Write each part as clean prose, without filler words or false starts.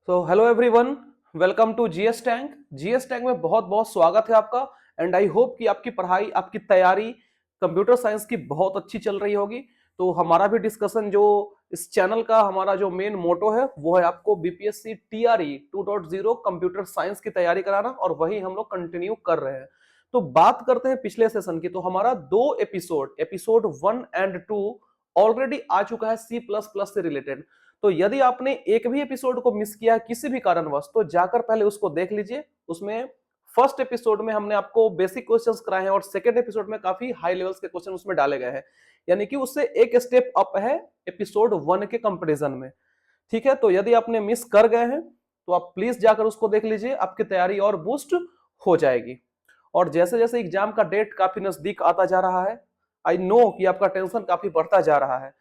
So hello everyone, welcome to GS tank. GS tank में बहुत बहुत स्वागत है आपका। एंड आई होप कि आपकी पढ़ाई, आपकी तैयारी कंप्यूटर साइंस की बहुत अच्छी चल रही होगी। तो हमारा भी डिस्कशन जो इस चैनल का हमारा जो मेन मोटो है वो है आपको बीपीएससी टीआरई 2.0 कंप्यूटर साइंस की तैयारी कराना, और वही हम लोग कंटिन्यू कर रहे हैं। तो बात करते हैं पिछले सेशन की। तो हमारा दो एपिसोड 1 और 2 ऑलरेडी आ चुका है सी प्लस प्लस से रिलेटेड। तो यदि आपने एक भी एपिसोड को मिस किया किसी भी कारणवश, तो जाकर पहले उसको देख लीजिए। उसमें फर्स्ट एपिसोड में हमने आपको बेसिक क्वेश्चंस कराए हैं और सेकंड एपिसोड में काफी हाई लेवल्स के क्वेश्चन उसमें डाले गए हैं, यानी कि उससे एक स्टेप अप है एपिसोड 1 के कंपैरिजन में। ठीक है, तो यदि आपने मिस कर गए हैं तो आप प्लीज जाकर उसको देख लीजिए, आपकी तैयारी और बूस्ट हो जाएगी। और जैसे जैसे एग्जाम का डेट काफी नजदीक आता जा रहा है, आई नो कि आपका टेंशन काफी बढ़ता जा रहा है,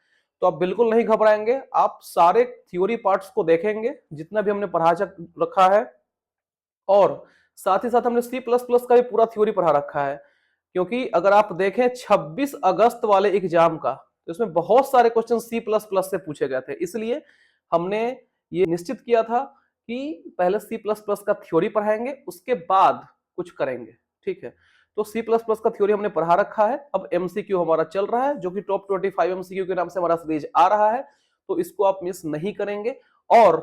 तो आप बिल्कुल नहीं घबराएंगे। आप सारे थ्योरी पार्ट्स को देखेंगे जितना भी हमने पढ़ा रखा है, और साथ ही साथ हमने सी प्लस प्लस का भी पूरा थ्योरी पढ़ा रखा है। क्योंकि अगर आप देखें 26 अगस्त वाले एग्जाम का, तो इसमें बहुत सारे क्वेश्चन सी प्लस प्लस से पूछे गए थे। इसलिए हमने ये निश्चित किया था कि पहले सी प्लस प्लस का थ्योरी पढ़ाएंगे, उसके बाद कुछ करेंगे। ठीक है, तो सी प्लस प्लस का थ्योरी हमने पढ़ा रखा है। अब एमसीक्यू हमारा चल रहा है, जो कि टॉप 25 एमसीक्यू के नाम से हमारा सीरीज आ रहा है, तो इसको आप मिस नहीं करेंगे। और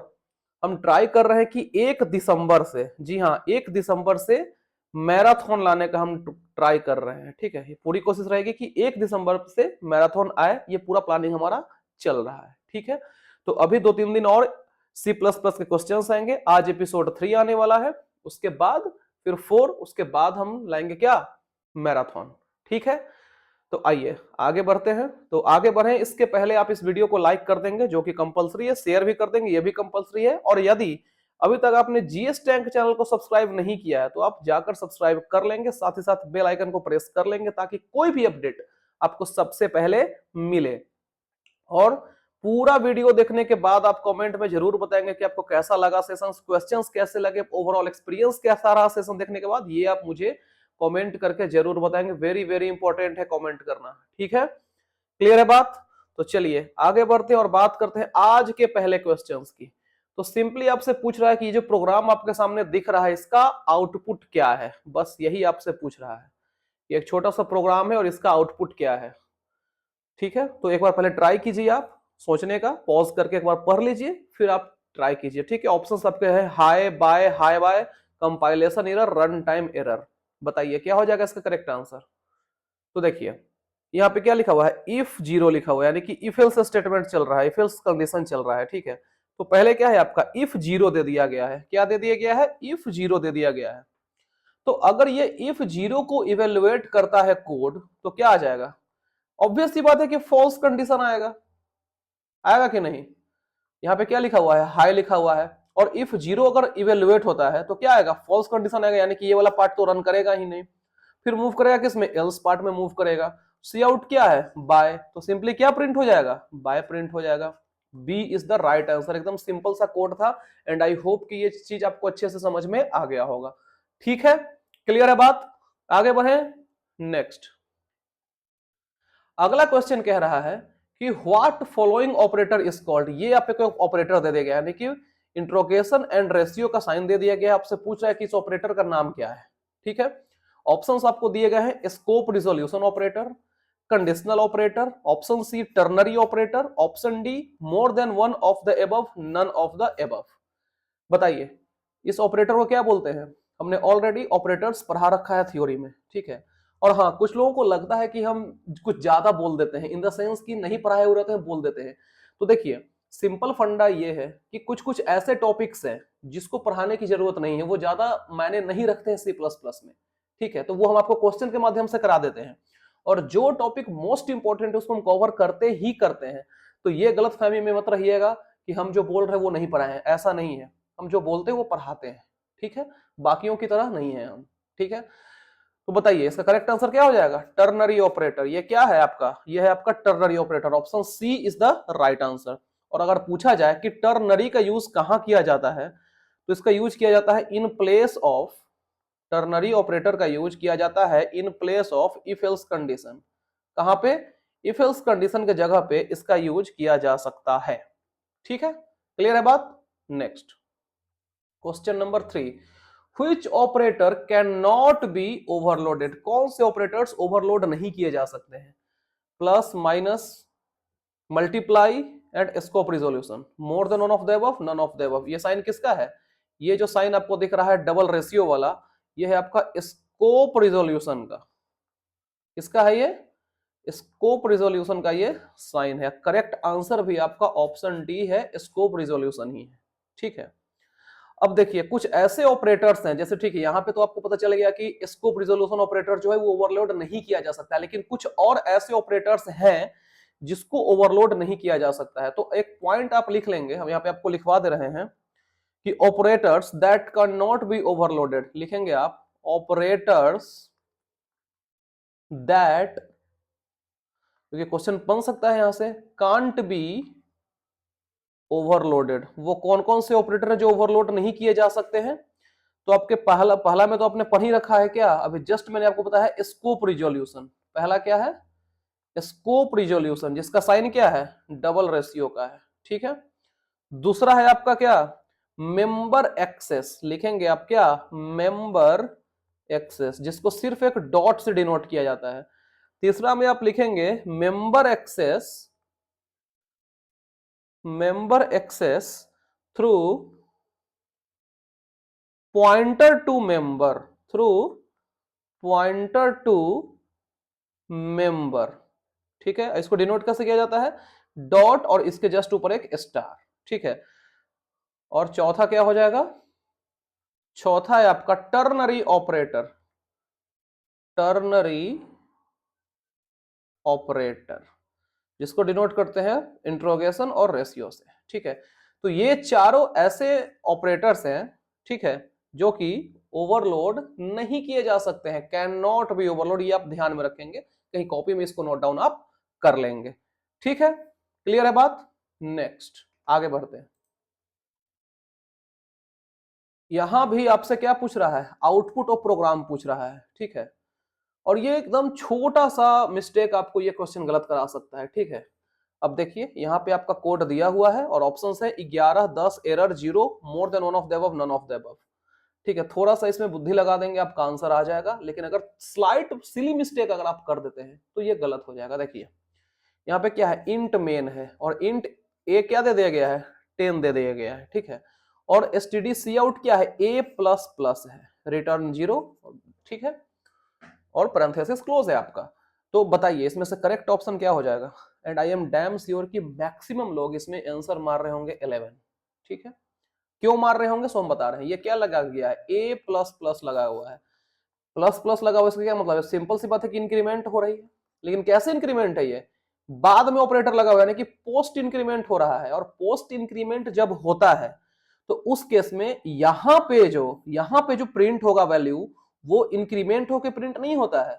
हम ट्राई कर रहे हैं कि 1 दिसंबर से, जी हाँ, 1 दिसंबर से मैराथन लाने का हम ट्राई कर रहे हैं। ठीक है, ये पूरी कोशिश रहेगी कि 1 दिसंबर से मैराथन आए, ये पूरा प्लानिंग हमारा चल रहा है। ठीक है, तो अभी 2-3 दिन और सी प्लस प्लस के क्वेश्चंस आएंगे। आज एपिसोड 3 आने वाला है, उसके बाद फिर 4, उसके बाद हम लाएंगे क्या, मैराथन। ठीक है, तो आइए आगे बढ़ते हैं। तो आगे बढ़े इसके पहले आप इस वीडियो को लाइक कर देंगे, जो कि कंपलसरी है, शेयर भी कर देंगे, ये भी कंपलसरी है। और यदि अभी तक आपने जीएस टैंक चैनल को सब्सक्राइब नहीं किया है तो आप जाकर सब्सक्राइब कर लेंगे, साथ ही साथ बेल आइकन को प्रेस कर लेंगे, ताकि कोई भी अपडेट आपको सबसे पहले मिले। और पूरा वीडियो देखने के बाद आप कमेंट में जरूर बताएंगे कि आपको कैसा लगा सेशन, क्वेश्चंस कैसे लगे, ओवरऑल एक्सपीरियंस कैसा रहा सेशन देखने के बाद, ये आप मुझे कमेंट करके जरूर बताएंगे। वेरी वेरी इंपॉर्टेंट है कमेंट करना। ठीक है, क्लियर है बात? तो चलिए आगे बढ़ते हैं और बात करते हैं आज के पहले क्वेश्चंस की। तो सिंपली आपसे पूछ रहा है कि ये जो प्रोग्राम आपके सामने दिख रहा है, इसका आउटपुट क्या है, बस यही आपसे पूछ रहा है। ये एक छोटा सा प्रोग्राम है और इसका आउटपुट क्या है। ठीक है, तो एक बार पहले ट्राई कीजिए, आप सोचने का पॉज करके एक बार पढ़ लीजिए, फिर आप ट्राई कीजिए। ठीक है, ऑप्शंस आपके हैं hi bye, compilation error, run time error. बताइए क्या हो जाएगा इसका करेक्ट आंसर। तो देखिए यहाँ पे क्या लिखा हुआ है, इफ जीरो लिखा हुआ है, यानी कि इफ एल्स स्टेटमेंट चल रहा है, इफ एल्स कंडीशन चल रहा है। ठीक है, तो पहले क्या है आपका, इफ जीरो दे दिया गया है। क्या दे दिया गया है, इफ जीरो दे दिया गया है। तो अगर ये इफ जीरो को इवेलुएट करता है कोड, तो क्या आ जाएगा, ऑब्वियस सी बात है कि फॉल्स कंडीशन आएगा। आएगा कि नहीं? यहाँ पे क्या लिखा हुआ है, हाई लिखा हुआ है, और इफ जीरो अगर इवेलुएट होता है तो क्या आएगा, फॉल्स कंडीशन आएगा, यानी कि ये वाला पार्ट तो रन करेगा ही नहीं। फिर मूव करेगा किसमें, एल्स पार्ट में मूव करेगा। सी आउट क्या है, बाय, तो सिंपली क्या प्रिंट हो जाएगा, बाय प्रिंट हो जाएगा। B is the right answer. एकदम सिंपल सा कोड था, एंड आई होप कि ये चीज आपको अच्छे से समझ में आ गया होगा। ठीक है, क्लियर है बात? आगे बढ़े नेक्स्ट। अगला क्वेश्चन कह रहा है कि what following operator is called. ये आपको ऑपरेटर दे दिया गया, यानी कि इंट्रोगेशन एंड रेशियो का साइन दे दिया गया। आपसे पूछ रहा है कि इस ऑपरेटर का नाम क्या है। ठीक है, ऑप्शंस आपको दिए गए हैं, scope resolution operator, conditional operator, option C ternary operator, option D more than one of the above, none of the above. बताइए इस ऑपरेटर को क्या बोलते हैं। हमने ऑलरेडी ऑपरेटर्स पढ़ा रखा है थ्योरी में। ठीक है, और हाँ, कुछ लोगों को लगता है कि हम कुछ ज्यादा बोल देते हैं, इन द सेंस कि नहीं पढ़ाए हुए रहते हैं, बोल देते हैं। तो देखिए सिंपल फंडा ये है कि कुछ कुछ ऐसे टॉपिक्स हैं जिसको पढ़ाने की जरूरत नहीं है, वो ज्यादा मायने नहीं रखते हैं सी प्लस प्लस में। ठीक है, तो वो हम आपको क्वेश्चन के माध्यम से करा देते हैं, और जो टॉपिक मोस्ट इंपॉर्टेंट है उसको हम कवर करते ही करते हैं। तो ये गलत फहमी में मत रहिएगा कि हम जो बोल रहे हैं वो नहीं पढ़ाए हैं, ऐसा नहीं है। हम जो बोलते हैं वो पढ़ाते हैं। ठीक है, बाकियों की तरह नहीं है हम। ठीक है, तो बताइए इसका करेक्ट आंसर क्या हो जाएगा, टर्नरी ऑपरेटर। ये क्या है आपका, ये है आपका ternary operator. Option C is the right answer. और अगर पूछा जाए कि टर्नरी का यूज कहां किया जाता है, तो इसका यूज किया जाता है in place of, ternary operator का यूज किया जाता है in place of if else condition. कहां पे, इफ एल्स कंडीशन के जगह पे इसका यूज किया जा सकता है। ठीक है, क्लियर है बात? Next. Question number 3, which operator can not be overloaded? कौन से ऑपरेटर्स ओवरलोड नहीं किए जा सकते हैं? Plus, minus, multiply and scope resolution. More than one of the above, none of the above. ये साइन किसका है? ये जो साइन आपको दिख रहा है डबल रेशियो वाला, ये है आपका स्कोप रिजोल्यूशन का। किसका है ये? स्कोप रिजोल्यूशन का ये साइन है। करेक्ट आंसर भी आपका ऑप्शन डी है, स्कोप रिजोल्यूशन ही है। ठीक है, अब देखिए कुछ ऐसे ऑपरेटर्स हैं, जैसे ठीक है यहां पे तो आपको पता चल गया कि स्कोप रिजोल्यूशन ऑपरेटर जो है वो ओवरलोड नहीं किया जा सकता है, लेकिन कुछ और ऐसे ऑपरेटर्स हैं जिसको ओवरलोड नहीं किया जा सकता है। तो एक पॉइंट आप लिख लेंगे, हम यहाँ पे आपको लिखवा दे रहे हैं कि operators that can not be overloaded, लिखेंगे आप ऑपरेटर्स दैट, क्योंकि क्वेश्चन बन सकता है यहां से, कांट बी ओवरलोडेड। वो कौन कौन से ऑपरेटर है जो ओवरलोड नहीं किए जा सकते हैं? तो आपके पहला पहला में तो आपने पढ़ ही रखा है क्या, अभी जस्ट मैंने आपको बताया स्कोप रिजोल्यूशन। पहला क्या है? स्कोप रिजोल्यूशन, जिसका साइन क्या है? डबल रेशियो का है। ठीक है, दूसरा है आपका क्या? मेंबर एक्सेस, लिखेंगे आप क्या? मेंबर एक्सेस, जिसको सिर्फ एक डॉट से डिनोट किया जाता है। तीसरा में आप लिखेंगे member access, member access through pointer to member, through pointer to member. ठीक है, इसको डिनोट कैसे किया जाता है? डॉट और इसके जस्ट ऊपर एक स्टार। ठीक है, और चौथा क्या हो जाएगा? चौथा है आपका टर्नरी ऑपरेटर, टर्नरी ऑपरेटर, जिसको डिनोट करते हैं इंट्रोगेशन और रेशियो से। ठीक है, तो ये चारों ऐसे ऑपरेटर्स हैं, ठीक है, जो कि ओवरलोड नहीं किए जा सकते हैं, कैन नॉट बी ओवरलोड। ये आप ध्यान में रखेंगे, कहीं कॉपी में इसको नोट डाउन आप कर लेंगे। ठीक है, क्लियर है बात? नेक्स्ट आगे बढ़ते हैं। यहां भी आपसे क्या पूछ रहा है? आउटपुट ऑफ प्रोग्राम पूछ रहा है। ठीक है, और ये एकदम छोटा सा मिस्टेक आपको ये क्वेश्चन गलत करा सकता है। ठीक है, अब देखिए यहाँ पे आपका कोड दिया हुआ है और ऑप्शंस है 11, 10, error 0, more than one of the above, none of the above. ठीक है, थोड़ा सा इसमें बुद्धि लगा देंगे आपका आंसर आ जाएगा, लेकिन अगर स्लाइट सिली मिस्टेक अगर आप कर देते हैं तो ये गलत हो जाएगा। देखिए यहाँ पे क्या है? इंट मेन है और इंट ए क्या दे दिया गया है? 10 दे दिया गया है। ठीक है, और std cout क्या है? a प्लस प्लस है, रिटर्न 0। ठीक है, और पैरेंथेसिस क्लोज है आपका। तो बताइए इसमें से करेक्ट ऑप्शन क्या हो जाएगा? And I am damn sure कि मैक्सिमम लोग इसमें आंसर मार रहे होंगे 11। ठीक है, क्यों मार रहे होंगे सो हम बता रहे हैं। ये क्या लगा गया है? ए प्लस प्लस लगा हुआ है। प्लस प्लस लगा हुआ, इसका क्या मतलब है? सिंपल सी बात है कि इंक्रीमेंट हो रही है, लेकिन कैसे इंक्रीमेंट है? ये बाद में ऑपरेटर लगा हुआ है, यानी कि पोस्ट इंक्रीमेंट हो रहा है। और पोस्ट इंक्रीमेंट जब होता है तो उस केस में यहां पे जो प्रिंट होगा वैल्यू, वो इंक्रीमेंट होकर प्रिंट नहीं होता है,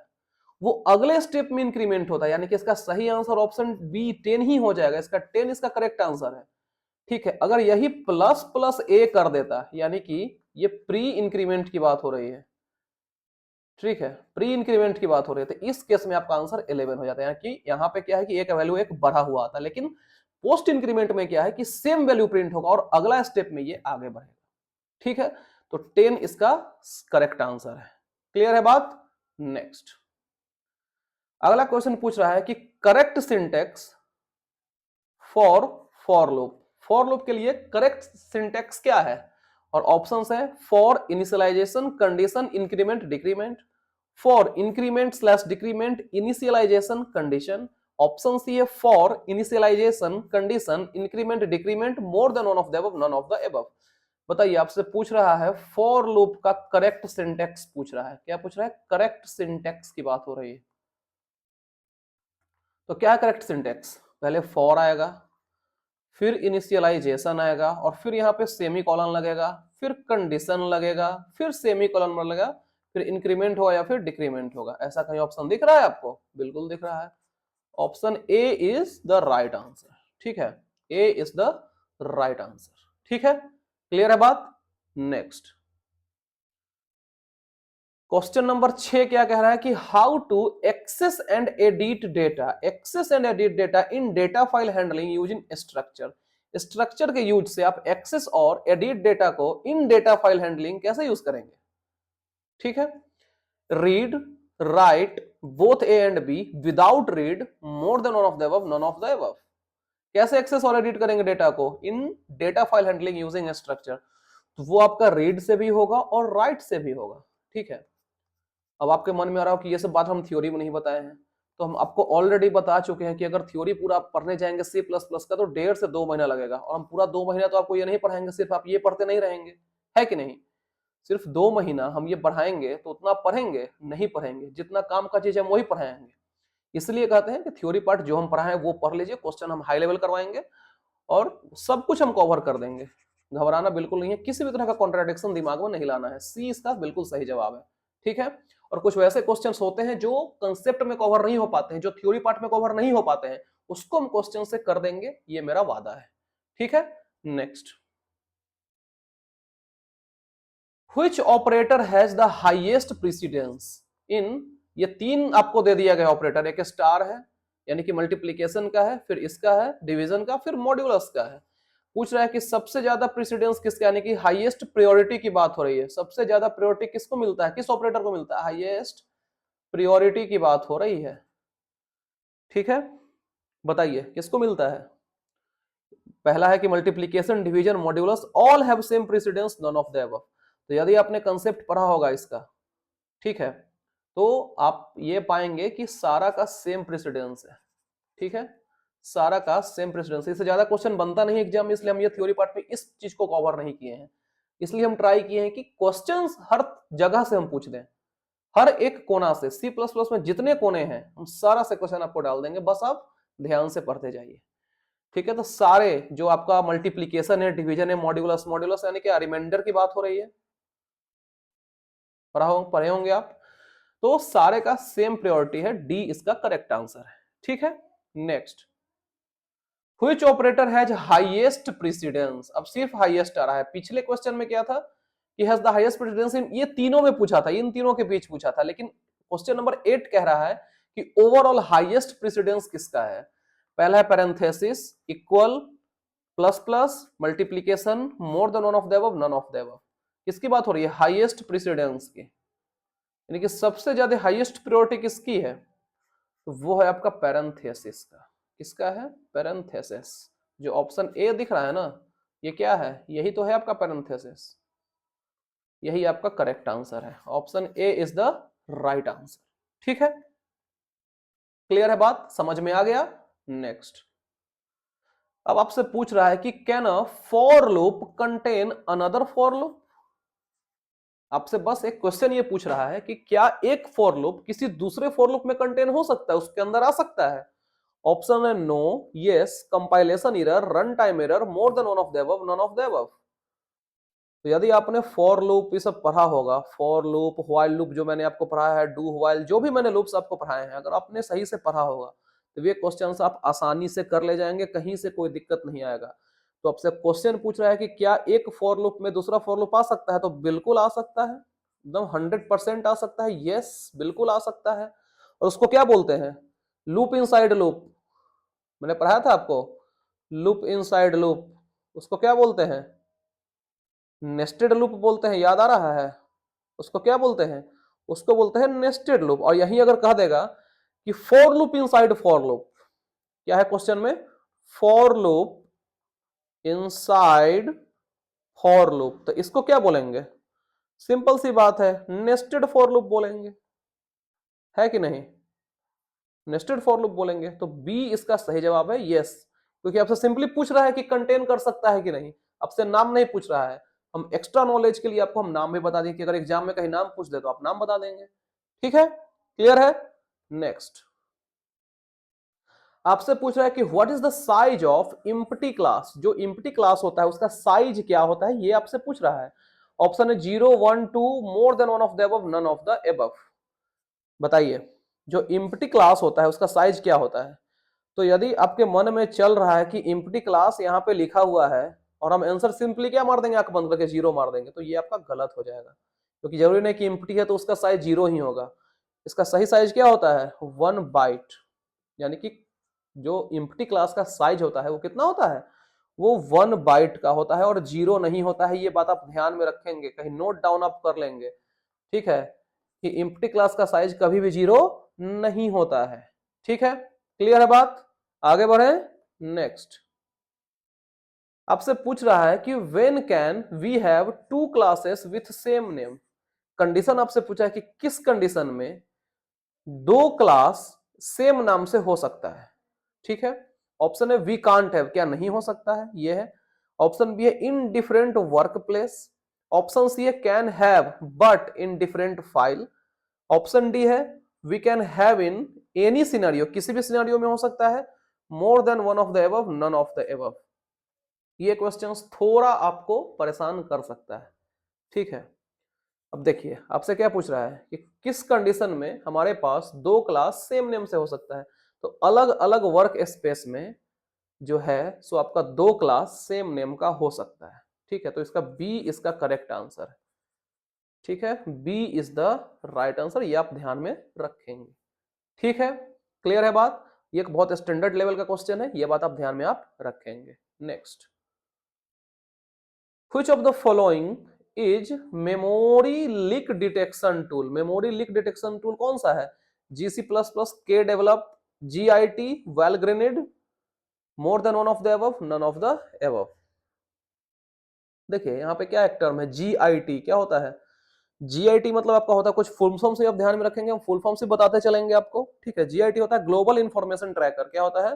वो अगले स्टेप में इंक्रीमेंट होता है। यानी कि इसका सही आंसर ऑप्शन बी 10 ही हो जाएगा। इसका 10 इसका करेक्ट आंसर है। ठीक है, अगर यही प्लस प्लस ए कर देता, यानी कि ये प्री इंक्रीमेंट की बात हो रही है। ठीक है, प्री इंक्रीमेंट की बात हो रही है, तो इस केस में आपका आंसर 11 हो जाता है। यानी कि यहाँ पे क्या है कि एक वैल्यू एक बढ़ा हुआ आता है, लेकिन पोस्ट इंक्रीमेंट में क्या है कि सेम वैल्यू प्रिंट होगा और अगला स्टेप में ये आगे बढ़ेगा। ठीक है, तो 10 इसका करेक्ट आंसर है। क्लियर है बात? नेक्स्ट अगला क्वेश्चन पूछ रहा है कि correct syntax for for loop. For loop के लिए करेक्ट सिंटेक्स क्या है? और ऑप्शंस है for initialization, condition, increment, decrement, for increment slash decrement, initialization, condition. Option C है for initialization, condition, increment, decrement, more than one of the above, none of the above. बताइए, आपसे पूछ रहा है फॉर लूप का correct syntax पूछ रहा है। क्या पूछ रहा है? करेक्ट सिंटेक्स की बात हो रही है। तो क्या है करेक्ट सिंटेक्स? पहले फॉर आएगा, फिर इनिशियलाइजेशन आएगा, और फिर यहाँ पे सेमी कॉलन लगेगा, फिर कंडीशन लगेगा, फिर सेमी कॉलन लगेगा, फिर इंक्रीमेंट होगा या फिर डिक्रीमेंट होगा। ऐसा कहीं ऑप्शन दिख रहा है आपको? बिल्कुल दिख रहा है। Option A is the right answer. ठीक है, ए इज द राइट आंसर। ठीक है, क्लियर है बात? नेक्स्ट क्वेश्चन नंबर 6 क्या कह रहा है कि how to access and edit data, access and edit data in data file handling using structure. Structure के यूज से आप एक्सेस और एडिट डेटा को इन डेटा फाइल हैंडलिंग कैसे यूज करेंगे? ठीक है, read write both A and B without read more than one of the above none of the above. कैसे एक्सेस और एडिट करेंगे डेटा को? In data file handling using structure. तो वो आपका रीड से भी होगा और राइट से भी होगा। ठीक है, अब आपके मन में आ रहा हो कि ये सब बात हम थ्योरी में नहीं बताए हैं, तो हम आपको ऑलरेडी बता चुके हैं कि अगर थ्योरी पूरा आप पढ़ने जाएंगे C++ का तो 1.5 से 2 महीना लगेगा, और हम पूरा 2 महीना तो आपको ये नहीं पढ़ाएंगे, सिर्फ आप ये पढ़ते नहीं रहेंगे, है कि नहीं? सिर्फ 2 महीना हम ये पढ़ाएंगे तो उतना पढ़ेंगे नहीं पढ़ेंगे, जितना काम का चीज हम वही पढ़ाएंगे। इसलिए कहते हैं कि थ्योरी पार्ट जो हम पढ़ाएं वो पढ़ लीजिए, क्वेश्चन हम हाई लेवल करवाएंगे और सब कुछ हम कवर कर देंगे। घबराना बिल्कुल नहीं है, किसी भी तरह का कॉन्ट्राडिक्शन दिमाग में नहीं लाना है। सी इसका बिल्कुल सही जवाब है। ठीक है, और कुछ वैसे क्वेश्चंस होते हैं जो कंसेप्ट में कवर नहीं हो पाते हैं, जो थ्योरी पार्ट में कवर नहीं हो पाते हैं, उसको हम क्वेश्चन से कर देंगे, ये मेरा वादा है। ठीक है, next, which operator has the highest precedence in, ये 3 आपको दे दिया गया ऑपरेटर, एक स्टार है यानी कि मल्टीप्लीकेशन का है, फिर इसका है डिवीजन का, फिर मॉड्यूलस का है। पूछ रहा है कि सबसे ज्यादा प्रेसिडेंस किसका, यानी कि हाईएस्ट प्रायोरिटी की बात हो रही है। सबसे ज्यादा प्रायोरिटी किसको मिलता है, किस ऑपरेटर को मिलता है? हाईएस्ट प्रायोरिटी की बात हो रही है। ठीक है, बताइए किसको मिलता है? पहला है कि multiplication division modulus all have same precedence none of the above. तो यदि आपने कंसेप्ट पढ़ा होगा इसका, ठीक है, तो आप ये पाएंगे कि सारा का सेम प्रेसिडेंस है। ठीक है, सारा का सेम प्रेसिडेंस, इससे ज्यादा क्वेश्चन बनता नहीं एग्जाम में, इसलिए हम ये थ्योरी पार्ट में इस चीज को कवर नहीं किए हैं। इसलिए हम ट्राई किए हैं कि क्वेश्चंस हर जगह से हम पूछ दें, हर एक कोना से। C++ में जितने कोने हैं हम सारा से क्वेश्चन आपको डाल देंगे, बस आप ध्यान से पढ़ते जाइए। ठीक है, तो सारे जो आपका मल्टीप्लीकेशन है, डिवीजन है, मॉड्यूलस, मॉड्यूलस यानी कि रिमाइंडर की बात हो रही है, पढ़े होंगे आप, तो सारे का सेम प्रायोरिटी है, डी इसका करेक्ट आंसर है। ठीक है, next, which operator has highest precedence. अब सिर्फ हाईएस्ट आ रहा है, पिछले क्वेश्चन में क्या था कि has the highest precedence in, ये तीनों में पूछा था, इन तीनों के बीच पूछा था, लेकिन क्वेश्चन नंबर 8 कह रहा है कि ओवरऑल हाईएस्ट प्रेसिडेंस किसका है। पहला है parenthesis, equal, plus plus, multiplication, more than one of the above, none of the above. किसकी बात हो रही है? हाईएस्ट प्रेसिडेंस की, यानी कि सबसे ज्यादा हाईएस्ट प्रायोरिटी किसकी है? तो वो है आपका पैरेंथेसिस का। किसका है? पैरेंथेसिस। जो ऑप्शन ए दिख रहा है ना, ये क्या है? यही तो है आपका पैरेंथेसिस, यही आपका करेक्ट आंसर है। Option A is the right answer. ठीक है, क्लियर है बात, समझ में आ गया? नेक्स्ट, अब आपसे पूछ रहा है कि can a for loop contain another for loop. आपसे बस एक क्वेश्चन ये पूछ रहा है कि क्या एक फॉर लूप किसी दूसरे फॉर लूप में कंटेन हो सकता है, उसके अंदर आ सकता है? ऑप्शन है no, yes, compilation error, run time error, more than one of the above, none of the above. तो यदि आपने फॉर लूप ये सब पढ़ा होगा, फॉर लूप, व्हाइल लूप जो मैंने आपको पढ़ाया है, डू व्हाइल, जो भी मैंने लूप्स आपको पढ़ाए हैं, अगर आपने सही से पढ़ा होगा तो ये क्वेश्चंस आप आसानी से कर ले जाएंगे, कहीं से कोई दिक्कत नहीं आएगा। तो आपसे क्वेश्चन पूछ रहा है कि क्या एक फॉर लूप में दूसरा फॉर लूप आ सकता है? तो बिल्कुल आ सकता है, एकदम 100% आ सकता है, यस बिल्कुल आ सकता है। और उसको क्या बोलते हैं? Loop inside loop. मैंने पढ़ाया था आपको, लूप इनसाइड लूप, उसको क्या बोलते हैं? नेस्टेड लूप बोलते हैं, याद आ रहा है? उसको क्या बोलते हैं? उसको बोलते हैं नेस्टेड लूप। और यही अगर कह देगा कि for loop inside for loop, क्या है क्वेश्चन में? For loop inside for loop, तो इसको क्या बोलेंगे? सिंपल सी बात है, नेस्टेड फॉर लूप बोलेंगे, है कि नहीं? नेस्टेड फॉर लूप बोलेंगे। तो बी इसका सही जवाब है, यस, क्योंकि आपसे सिंपली पूछ रहा है कि कंटेन कर सकता है कि नहीं, आपसे नाम नहीं पूछ रहा है। हम एक्स्ट्रा नॉलेज के लिए आपको हम नाम भी बता दें कि अगर एग्जाम में कहीं नाम पूछ दे तो आप नाम बता देंगे। ठीक है, क्लियर है? नेक्स्ट, आपसे पूछ रहा है कि what is the size of empty class. जो एम्प्टी क्लास होता है उसका साइज क्या होता है, ये आपसे पूछ रहा है। ऑप्शन है 0, 1, 2, more than one of the above, none of the above. बताइए, जो एम्प्टी क्लास होता है उसका साइज क्या होता है? तो यदि आपके मन में चल रहा है कि एम्प्टी क्लास यहाँ पे लिखा हुआ है और हम आंसर सिंपली क्या मार देंगे, आंख बंद करके 0 मार देंगे, तो ये आपका गलत हो जाएगा, क्योंकि जरूरी नहीं कि एम्प्टी है तो उसका साइज 0 ही होगा। इसका सही साइज क्या होता है? 1 बाइट, यानी कि जो एम्प्टी क्लास का साइज होता है वो कितना होता है? वो 1 बाइट का होता है और 0 नहीं होता है। ये बात आप ध्यान में रखेंगे, कहीं नोट डाउन आप कर लेंगे, ठीक है, कि एम्प्टी क्लास का साइज कभी भी 0 नहीं होता है। ठीक है, क्लियर है बात? आगे बढ़े। नेक्स्ट आपसे पूछ रहा है कि when can we have two classes with same name. Condition आपसे पूछा है कि किस कंडीशन में दो क्लास सेम नाम से हो सकता है। ठीक है, ऑप्शन है वी कांट हैव, क्या नहीं हो सकता है, ये है। ऑप्शन बी है in different work place. Option C है can have but in different file. Option D है we can have in any scenario, किसी भी सिनेरियो में हो सकता है। More than one of the above, none of the above. ये question थोड़ा आपको परेशान कर सकता है। ठीक है, अब देखिए आपसे क्या पूछ रहा है कि किस कंडीशन में हमारे पास दो क्लास सेम नेम से हो सकता है। तो अलग अलग वर्क स्पेस में जो है सो आपका दो क्लास सेम नेम का हो सकता है। ठीक है, तो इसका बी इसका करेक्ट आंसर है। ठीक है, B is the right answer, ये आप ध्यान में रखेंगे। ठीक है, क्लियर है बात? ये एक बहुत स्टैंडर्ड लेवल का क्वेश्चन है, ये बात आप ध्यान में आप रखेंगे। Next, which of the following is memory leak detection tool. Memory leak detection tool कौन सा है? GC plus plus, KDevelop, GIT, Valgrind, more than one of the above, none of the above. देखिए यहाँ पे क्या एक term है GIT, क्या होता है जीआईटी? मतलब आपका होता है कुछ फुल फॉर्म से आप ध्यान में रखेंगे, हम फुल फॉर्म से बताते चलेंगे आपको। ठीक है, जीआईटी होता है ग्लोबल इंफॉर्मेशन ट्रैकर। क्या होता है?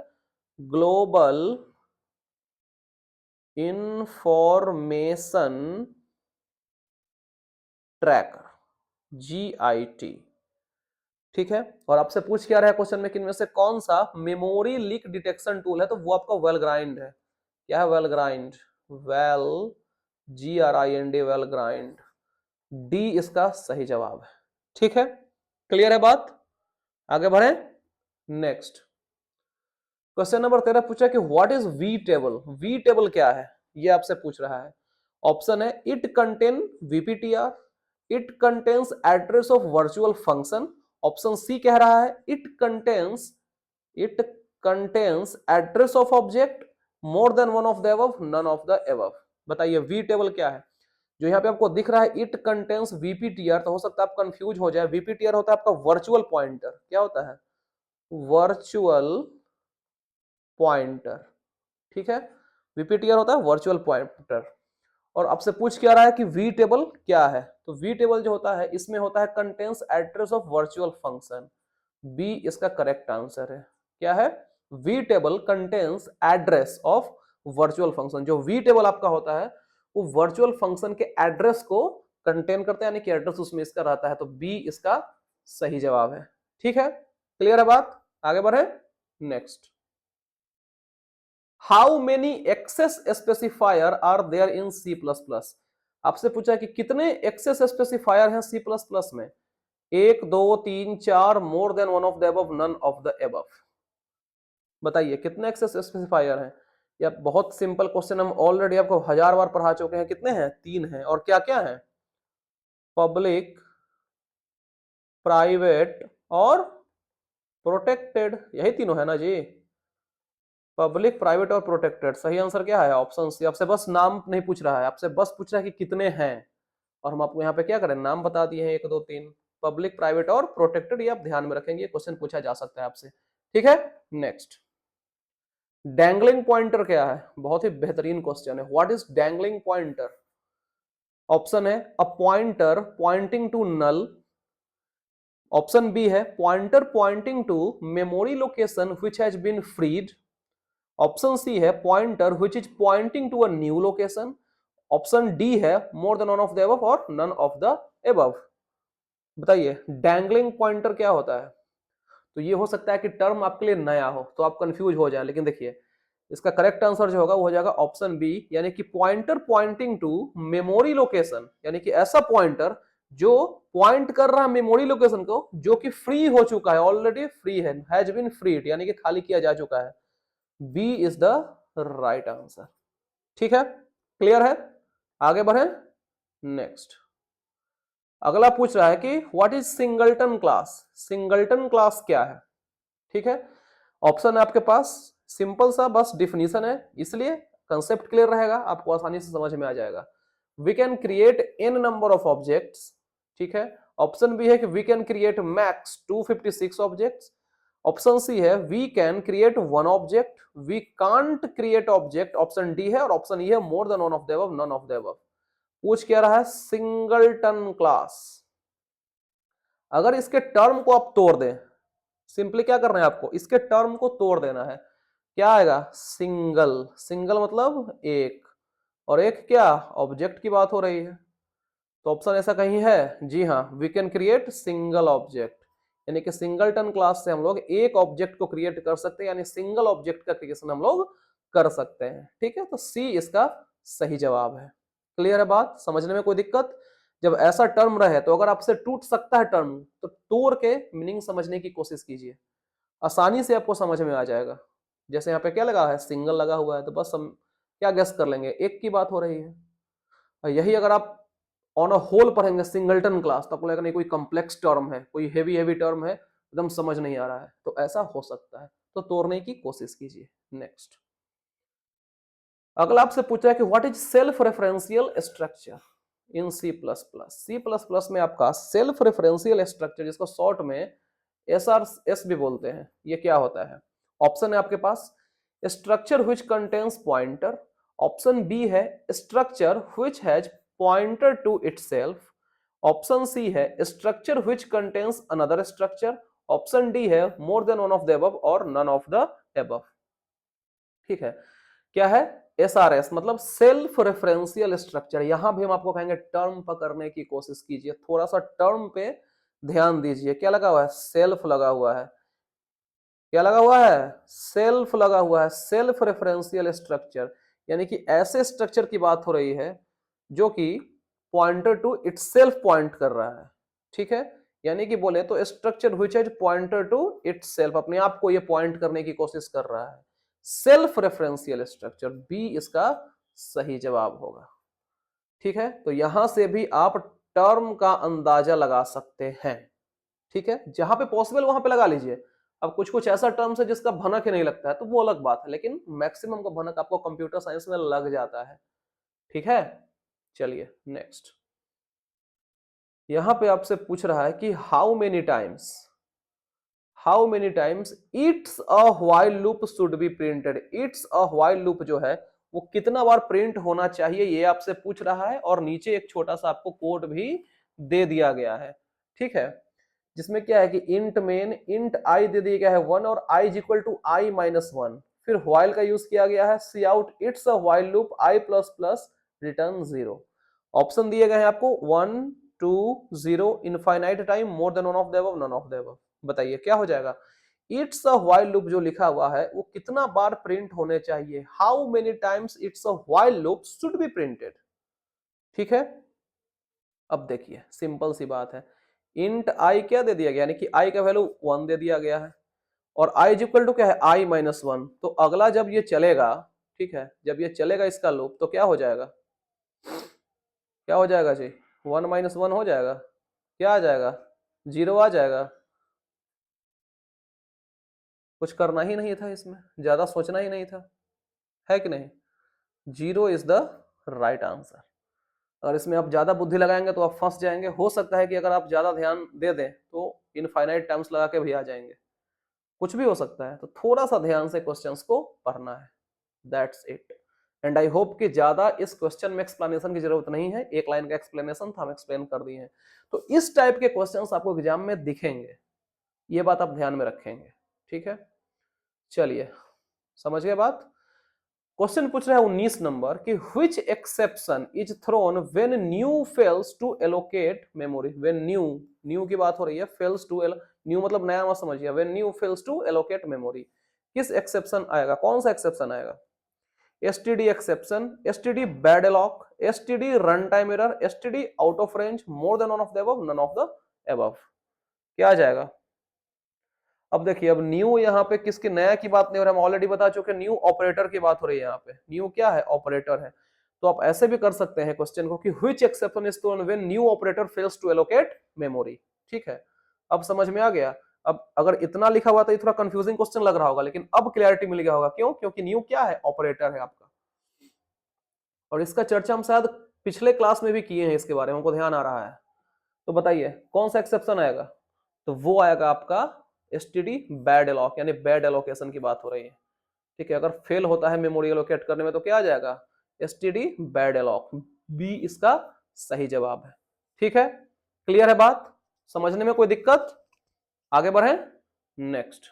Global information tracker, GIT. ठीक है, और आपसे पूछ क्या रहा है क्वेश्चन में कि इनमें से कौन सा मेमोरी लीक डिटेक्शन टूल है? तो वो आपका वेलग्राइंड है। क्या है? वेलग्राइंड, वेल GRIND, वेलग्राइंड। डी इसका सही जवाब है। ठीक है, क्लियर है बात? आगे बढ़े। नेक्स्ट क्वेश्चन नंबर 13 पूछा कि what is V table. V table क्या है, ये आपसे पूछ रहा है। ऑप्शन है it contain VPTR, it contains address of virtual function. Option C कह रहा है it contains address of object, more than one of the above, none of the above. बताइए वी टेबल क्या है? जो यहाँ पे आपको दिख रहा है इट कंटेन्स VPTR, तो हो सकता है आप कंफ्यूज हो जाए। VPTR होता है आपका वर्चुअल पॉइंटर। क्या होता है? Virtual pointer. ठीक है, VPTR होता है वर्चुअल पॉइंटर। और आपसे पूछ क्या रहा है कि वी टेबल क्या है? तो वी टेबल जो होता है इसमें होता है contains address of virtual function. B इसका करेक्ट आंसर है। क्या है? V table contains address of virtual function. जो वी टेबल आपका होता है वो वर्चुअल फंक्शन के एड्रेस को कंटेन करता है, यानी कि एड्रेस उसमें इसका रहता है। तो बी इसका सही जवाब है। ठीक है, क्लियर है बात? आगे बढ़े। Next, how many access specifier are there in C++। आपसे पूछा है कि कितने एक्सेस स्पेसिफायर हैं C++ में? 1, 2, 3, 4, more than one of the above, none of the above. बताइए कितने एक्सेस स्पेसिफायर हैं? यह बहुत सिंपल क्वेश्चन, हम ऑलरेडी आपको 1000 बार पढ़ा चुके हैं। कितने हैं? 3 हैं। और क्या क्या है? पब्लिक, प्राइवेट और प्रोटेक्टेड, यही तीनों है ना जी। पब्लिक, प्राइवेट और प्रोटेक्टेड। सही आंसर क्या है? Option C. आपसे बस नाम नहीं पूछ रहा है, आपसे बस पूछ रहा है कि कितने हैं, और हम आपको यहाँ पे क्या करें, नाम बता दिए हैं 1, 2, 3। पब्लिक, प्राइवेट और प्रोटेक्टेड, ये आप ध्यान में रखेंगे, क्वेश्चन पूछा जा सकता है आपसे। ठीक है, नेक्स्ट, डैंगलिंग पॉइंटर क्या है? बहुत ही बेहतरीन क्वेश्चन है। What is dangling pointer? Option है a pointer pointing to null. Option B है pointer pointing to memory location which has been freed. Option C है pointer which is pointing to a new location. Option D है more than one of the above और none of the above. बताइए dangling pointer क्या होता है? तो ये हो सकता है कि टर्म आपके लिए नया हो तो आप कंफ्यूज हो जाए, लेकिन देखिए इसका करेक्ट आंसर जो होगा वो हो जाएगा ऑप्शन बी, यानी कि pointer pointing to memory location, यानी कि ऐसा पॉइंटर जो पॉइंट कर रहा है मेमोरी लोकेशन को जो कि फ्री हो चुका है, ऑलरेडी फ्री है, हैज बीन फ्रीड, यानी कि खाली किया जा चुका है। B is the right answer. ठीक है, क्लियर है? आगे बढ़े। नेक्स्ट, अगला पूछ रहा है कि what is singleton class. Singleton class क्या है? ठीक है, ऑप्शन है आपके पास, सिंपल सा बस डिफिनीशन है, इसलिए कंसेप्ट क्लियर रहेगा, आपको आसानी से समझ में आ जाएगा। We can create n number of objects, ठीक है। ऑप्शन बी है कि we can create max 256 objects. Option C है we can create one object, we can't create object. Option D है, और ऑप्शन ई है more than one of the above, none of the above. पूछ क्या रहा है, सिंगलटन क्लास। अगर इसके टर्म को आप तोड़ दें, सिंपली क्या करना है आपको, इसके टर्म को तोड़ देना है, क्या आएगा, सिंगल। सिंगल मतलब एक, और एक क्या, ऑब्जेक्ट की बात हो रही है। तो ऑप्शन ऐसा कहीं है, जी हाँ, we can create single object, यानी कि सिंगलटन क्लास से हम लोग एक ऑब्जेक्ट को क्रिएट कर सकते हैं, यानी सिंगल ऑब्जेक्ट का क्रिएशन हम लोग कर सकते हैं, ठीक है। तो सी इसका सही जवाब है। क्लियर है बात, समझने में कोई दिक्कत? जब ऐसा टर्म रहे तो अगर आपसे टूट सकता है टर्म, तो तोड़ के मीनिंग समझने की कोशिश कीजिए, आसानी से आपको समझ में आ जाएगा। जैसे यहाँ पे क्या लगा है, सिंगल लगा हुआ है, तो बस हम क्या गेस कर लेंगे, एक की बात हो रही है। और यही अगर आप ऑन अ होल पढ़ेंगे सिंगलटन क्लास, तो आपको लगेगा नहीं कोई कॉम्प्लेक्स टर्म है, कोई हेवी टर्म है, एकदम समझ नहीं आ रहा है, तो ऐसा हो सकता है, तो तोड़ने की कोशिश कीजिए। नेक्स्ट, अगला आपसे पूछा है कि what is self referential structure in C plus plus. C plus plus में आपका सेल्फ रेफरेंशियल स्ट्रक्चर, जिसको शॉर्ट में एस भी बोलते हैं, ये क्या होता है? ऑप्शन है आपके पास, structure which contains pointer. Option B है structure which has pointer to itself. Option C है structure which contains another structure. Option D है more than one of the above और नन ऑफ द अबव। ठीक है, क्या है, SRS मतलब self referential structure. यहां भी हम आपको कहेंगे टर्म पकड़ने की कोशिश कीजिए, थोड़ा सा टर्म पे ध्यान दीजिए। क्या लगा हुआ है, सेल्फ लगा हुआ है, क्या लगा हुआ है, सेल्फ लगा हुआ है, सेल्फ रेफरेंशियल स्ट्रक्चर, यानी कि ऐसे स्ट्रक्चर की बात हो रही है जो कि पॉइंटर टू इटसेल्फ पॉइंट कर रहा है, ठीक है। यानी कि बोले तो structure which is pointer to itself, अपने आप को ये पॉइंट करने की कोशिश कर रहा है, सेल्फ रेफरेंशियल स्ट्रक्चर। बी इसका सही जवाब होगा, ठीक है। तो यहां से भी आप टर्म का अंदाजा लगा सकते हैं, ठीक है, जहां पे पॉसिबल वहां पे लगा लीजिए। अब कुछ कुछ ऐसा टर्म्स है जिसका भनक ही नहीं लगता है, तो वो अलग बात है, लेकिन मैक्सिमम का भनक आपको कंप्यूटर साइंस में लग जाता है, ठीक है। चलिए नेक्स्ट, यहां पे आपसे पूछ रहा है कि how many times it's a while loop should be printed. It's a while loop जो है वो कितना बार प्रिंट होना चाहिए, ये आपसे पूछ रहा है, और नीचे एक छोटा सा आपको कोड भी दे दिया गया है, ठीक है, जिसमें क्या है कि इंट मेन इंट आई दे दिया गया है 1 और i is equal to i minus 1। फिर व्हाइल का यूज किया गया है, cout it's a while loop i plus plus return 0। Option दिए गए हैं आपको 1 2 0, infinite time, more than one of the above, none of the above. बताइए क्या हो जाएगा, इट्स अ व्हाइल लूप जो लिखा हुआ है वो कितना बार प्रिंट होने चाहिए, how many times it's a while loop should be printed, ठीक है। अब देखिए सिंपल सी बात है, इंट आई क्या दे दिया गया, यानी कि आई का वैल्यू 1 दे दिया गया है, और आई इज इक्वल टू क्या है, आई माइनस 1। तो अगला जब ये चलेगा, ठीक है, जब ये चलेगा इसका लूप, तो क्या हो जाएगा, क्या हो जाएगा जी, 1 माइनस 1 हो जाएगा, क्या आ जाएगा, 0 आ जाएगा। कुछ करना ही नहीं था इसमें, ज्यादा सोचना ही नहीं था, है कि नहीं। 0 इज द राइट आंसर। अगर इसमें आप ज्यादा बुद्धि लगाएंगे तो आप फंस जाएंगे, हो सकता है कि अगर आप ज्यादा ध्यान दे दें तो इनफाइनाइट टर्म्स लगा के भी आ जाएंगे, कुछ भी हो सकता है। तो थोड़ा सा ध्यान से क्वेश्चंस को पढ़ना है, that's it. And I hope कि ज्यादा इस क्वेश्चन में एक्सप्लेनेशन की जरूरत नहीं है, एक लाइन का एक्सप्लेनेशन था, हम एक्सप्लेन कर दिए हैं। तो इस टाइप के क्वेश्चंस आपको एग्जाम में दिखेंगे, ये बात आप ध्यान में रखेंगे, ठीक है। चलिए समझ गए बात। क्वेश्चन पूछ रहा है 19 नंबर कि which exception is thrown when new fails to allocate memory. When new की बात हो रही है, फेल्स टू न्यू मतलब नया मत समझिए, when new fails to allocate memory, किस एक्सेप्शन आएगा, कौन सा एक्सेप्शन आएगा, STD exception, STD bad alloc, STD run time error, STD out of range, more than one of the above, none of the above, क्या आ जाएगा। अब देखिए, अब न्यू यहाँ पे किसकी नया की बात नहीं हो रहा, हम ऑलरेडी बता चुके, न्यू ऑपरेटर की बात हो रही है, यहाँ पे न्यू क्या है, ऑपरेटर है। तो आप ऐसे भी कर सकते हैं क्वेश्चन को कि which exception is thrown when new operator fails to allocate memory, ठीक है। अब समझ में आ गया। अब अगर इतना लिखा हुआ तो ये थोड़ा कंफ्यूजिंग क्वेश्चन लग रहा होगा, लेकिन अब क्लैरिटी मिल गया होगा, क्यों, क्योंकि न्यू क्या है, ऑपरेटर है आपका। और इसका चर्चा हम शायद पिछले क्लास में भी किए हैं, इसके बारे में हमको ध्यान आ रहा है। तो बताइए कौन सा एक्सेप्शन आएगा? तो वो आएगा आपका एसटीडी बैड एलॉक, यानी बैड एलोकेशन की बात हो रही है। ठीक है, अगर फेल होता है मेमोरी एलोकेट करने में तो क्या आ जाएगा? STD bad alloc. बी इसका सही जवाब है। ठीक है, क्लियर है बात? समझने में कोई दिक्कत? आगे बढ़े नेक्स्ट।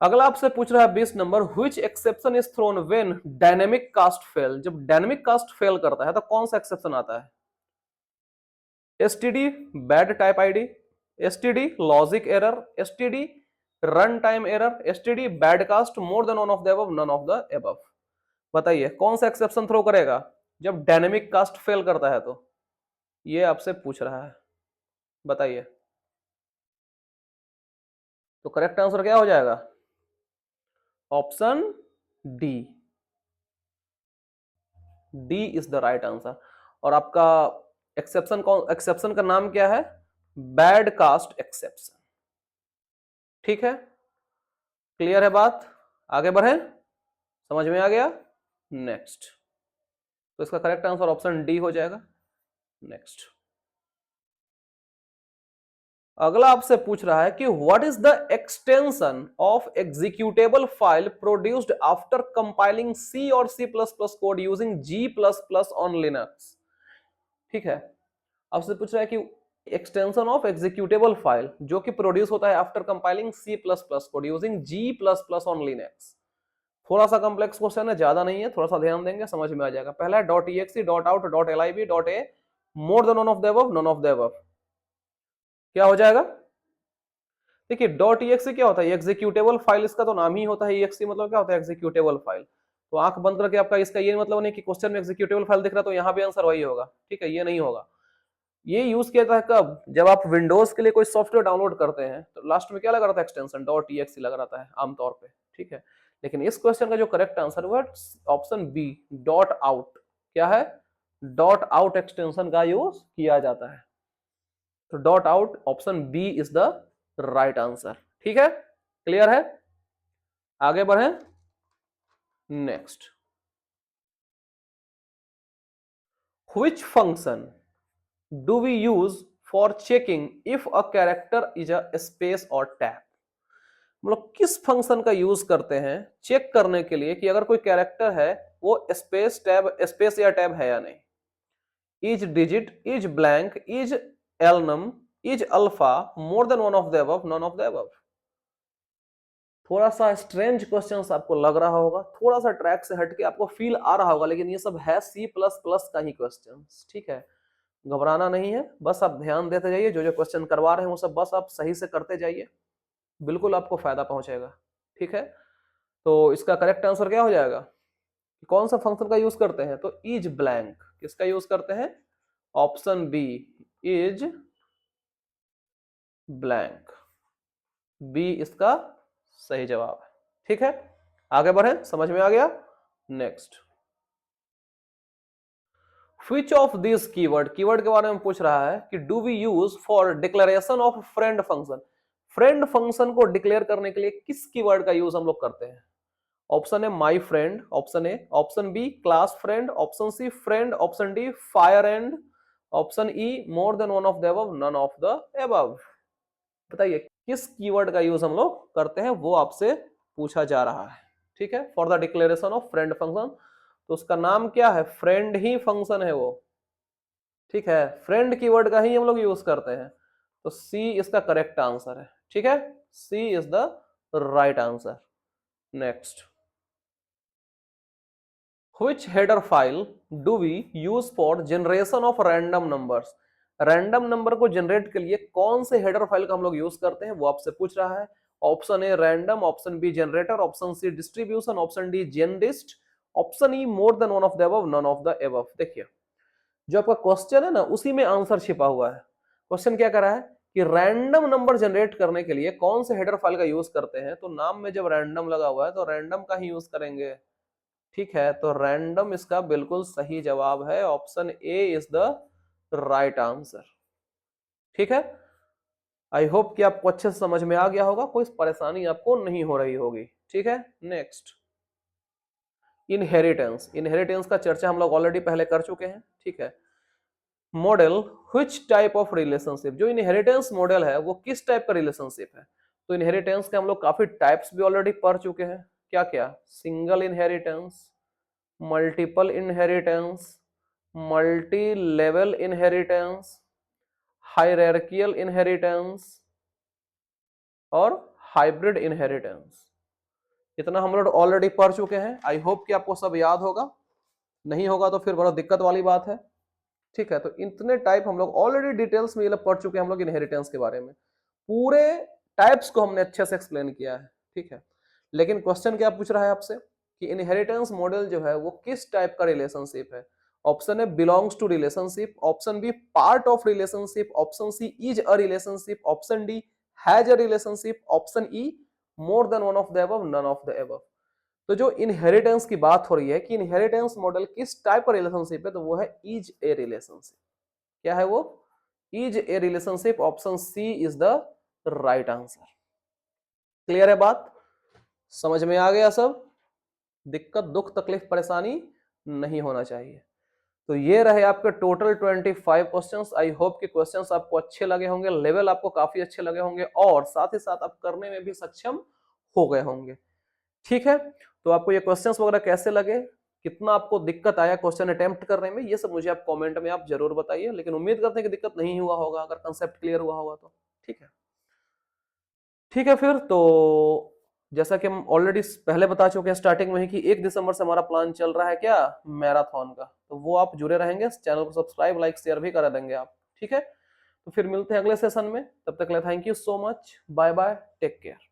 अगला आपसे पूछ रहा है 20 number, which exception is thrown when dynamic cast fail. जब डायनेमिक कास्ट फेल करता है तो कौन सा एक्सेप्शन आता है? STD bad type ID, STD logic error, STD run time error, STD bad cast, more than one of the above, none of the above. बताइए कौन सा एक्सेप्शन थ्रो करेगा जब डायनेमिक कास्ट फेल करता है? तो ये आपसे पूछ रहा है, बताइए। तो करेक्ट आंसर क्या हो जाएगा? Option D, D is the right answer. और आपका एक्सेप्शन का नाम क्या है? Bad cast exception. ठीक है, क्लियर है बात? आगे बढ़े, समझ में आ गया? नेक्स्ट। तो इसका करेक्ट आंसर ऑप्शन डी हो जाएगा। नेक्स्ट, अगला आपसे पूछ रहा है कि what is the extension of executable file produced after compiling C और C plus plus code using G plus plus on Linux. ठीक है, आपसे पूछ रहा है कि एक्सटेंशन ऑफ एग्जीक्यूटेबल फाइल जो कि प्रोड्यूस होता है after compiling C plus plus code using G plus plus on Linux. थोड़ा सा कॉम्प्लेक्स क्वेश्चन है, ज्यादा नहीं है, थोड़ा सा ध्यान देंगे समझ में आ जाएगा। पहला है dot EXE dot out dot LIB dot A, more than one of the above, none of the above. क्या हो जाएगा? देखिए डॉट ईएक्सी क्या होता है? एग्जीक्यूटेबल फाइल, इसका तो नाम ही होता है ईएक्सी, मतलब क्या होता है? Executable file. तो आंख बंद करके आपका इसका ये मतलब नहीं कि क्वेश्चन में एग्जीक्यूटेबल फाइल दिख रहा तो यहाँ भी आंसर वही होगा। ठीक है, ये नहीं होगा। ये यूज किया जाता है कब? जब आप विंडोज के लिए कोई सॉफ्टवेयर डाउनलोड करते हैं तो लास्ट में क्या लगा रहता है? एक्सटेंशन डॉट ईएक्सी लगा रहता है आमतौर पे। ठीक है, लेकिन इस क्वेश्चन का जो करेक्ट आंसर है ऑप्शन बी, डॉट आउट। क्या है? डॉट आउट एक्सटेंशन का यूज किया जाता है। तो dot out option B is the right answer. ठीक है, क्लियर है? आगे बढ़े next. Which function do we use for checking if a character is a space और टैब। मतलब किस फंक्शन का यूज करते हैं चेक करने के लिए कि अगर कोई कैरेक्टर है वो स्पेस टैब, स्पेस या टैब है या नहीं। Is digit, is blank, is alnum, is alpha, more than one of the above, none of the above. थोड़ा सा स्ट्रेंज क्वेश्चन आपको लग रहा होगा, थोड़ा सा ट्रैक से हटके आपको फील आ रहा होगा, लेकिन ये सब है सी प्लस प्लस का ही क्वेश्चन। ठीक है, घबराना नहीं है, बस आप ध्यान देते जाइए, जो जो क्वेश्चन करवा रहे हैं वो सब बस आप सही से करते जाइए, बिल्कुल आपको फायदा पहुंचेगा। ठीक है, तो इसका करेक्ट आंसर क्या हो जाएगा? कौन सा फंक्शन का यूज करते हैं? तो इज ब्लैंक किसका यूज करते हैं? Option B, is blank. B इसका सही जवाब है। ठीक है, आगे बढ़े, समझ में आ गया? Next, which of this keyword, keyword के बारे में पूछ रहा है कि do we use for declaration of friend function. Friend function को डिक्लेयर करने के लिए किस कीवर्ड का यूज हम लोग करते हैं? Option A my friend, option A, option B class friend, option C friend, option D fire end, option E more than one of the above, none of the above. बताइए किस keyword का use हम लोग करते हैं, वो आपसे पूछा जा रहा है। ठीक है, for the declaration of friend function. तो उसका नाम क्या है? फ्रेंड ही फंक्शन है वो। ठीक है, फ्रेंड कीवर्ड का ही हम लोग यूज करते हैं। तो सी इसका करेक्ट आंसर है। ठीक है, C is the right answer. Next, which header file do we use for generation of random numbers। Random number को जनरेट के लिए कौन से हेडर फाइल का हम लोग यूज करते हैं वो आपसे पूछ रहा है। Option A random, option B generator, option C distribution, option D gendist, option E more than one of the above, none of the above. देखिए जो आपका क्वेश्चन है ना उसी में आंसर छिपा हुआ है। क्वेश्चन क्या कर रहा है कि रैंडम नंबर जनरेट करने के लिए कौन से हेडर फाइल का यूज करते हैं, तो नाम में जब रैंडम लगा हुआ है तो रैंडम का ही यूज करेंगे। ठीक है, तो रैंडम इसका बिल्कुल सही जवाब है, option A is the right answer. ठीक है, आई होप कि आपको अच्छे से समझ में आ गया होगा, कोई परेशानी आपको नहीं हो रही होगी। ठीक है, नेक्स्ट, इनहेरिटेंस, इनहेरिटेंस का चर्चा हम लोग ऑलरेडी पहले कर चुके हैं, ठीक है। Model which type of relationship, जो इनहेरिटेंस मॉडल है वो किस टाइप का रिलेशनशिप है। तो इनहेरिटेंस के हम लोग काफी टाइप्स भी ऑलरेडी पढ़ चुके हैं, क्या क्या, single inheritance, multiple inheritance, multi level inheritance, hierarchical inheritance और हाइब्रिड इनहेरिटेंस। इतना हम लोग ऑलरेडी पढ़ चुके हैं। आई होप कि आपको सब याद होगा, नहीं होगा तो फिर बड़ा दिक्कत वाली बात है, ठीक है। तो इतने टाइप हम लोग ऑलरेडी डिटेल्स में ये लोग पढ़ चुके हैं हम लोग इनहेरिटेंस के बारे में, पूरे टाइप्स को हमने अच्छे से एक्सप्लेन किया है, ठीक है। लेकिन क्वेश्चन क्या पूछ रहा है आपसे कि इनहेरिटेंस मॉडल जो है वो किस टाइप का रिलेशनशिप है। Option A belongs to relationship, option B part of relationship, option C is a relationship, option D has a relationship, option E more than one of the above, none of the above. तो जो inheritance की बात हो रही है कि inheritance model किस type का रिलेशनशिप है, तो वो है इज ए रिलेशनशिप। क्या है वो, is a relationship. Option C is the right answer. Clear है बात, समझ में आ गया सब, दिक्कत दुख तकलीफ परेशानी नहीं होना चाहिए। तो ये रहे आपके टोटल 25 क्वेश्चंस। आई होप कि क्वेश्चंस आपको अच्छे लगे होंगे, लेवल आपको काफी अच्छे लगे होंगे और साथ ही साथ आप करने में भी सक्षम हो गए होंगे, ठीक है। तो आपको ये क्वेश्चंस वगैरह कैसे लगे, कितना आपको दिक्कत आया क्वेश्चन अटेम्प्ट करने में, ये सब मुझे आप कमेंट में आप जरूर बताइए। लेकिन उम्मीद करते हैं कि दिक्कत नहीं हुआ होगा, अगर कंसेप्ट क्लियर हुआ होगा तो, ठीक है। ठीक है फिर तो जैसा कि हम ऑलरेडी पहले बता चुके हैं स्टार्टिंग में ही कि 1 दिसंबर से हमारा प्लान चल रहा है क्या, मैराथन का। तो वो आप जुड़े रहेंगे, चैनल को सब्सक्राइब लाइक शेयर भी करा देंगे आप, ठीक है। तो फिर मिलते हैं अगले सेशन में, तब तक के लिए thank you so much, bye bye, take care.